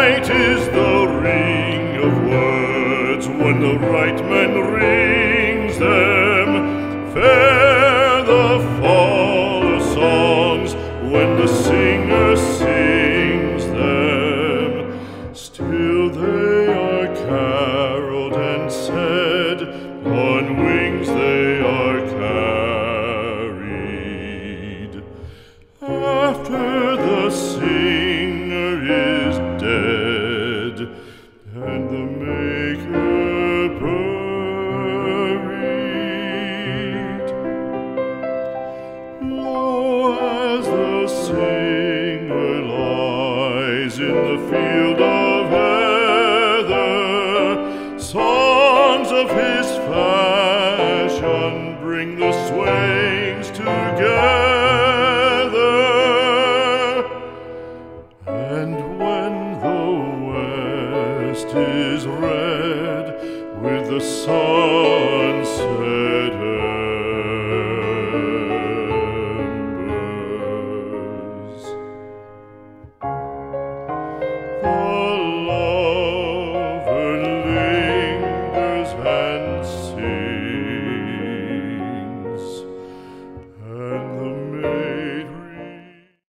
Bright is the ring of words when the right man rings them. Fair the fall of songs when the singer sings them. Still they are caroled and said, on wings they are carried. After the singer is dead and the maker buried, lo, as the singer lies in the field of heather, songs of his fashion bring the swains together. And when the west is red with the sunset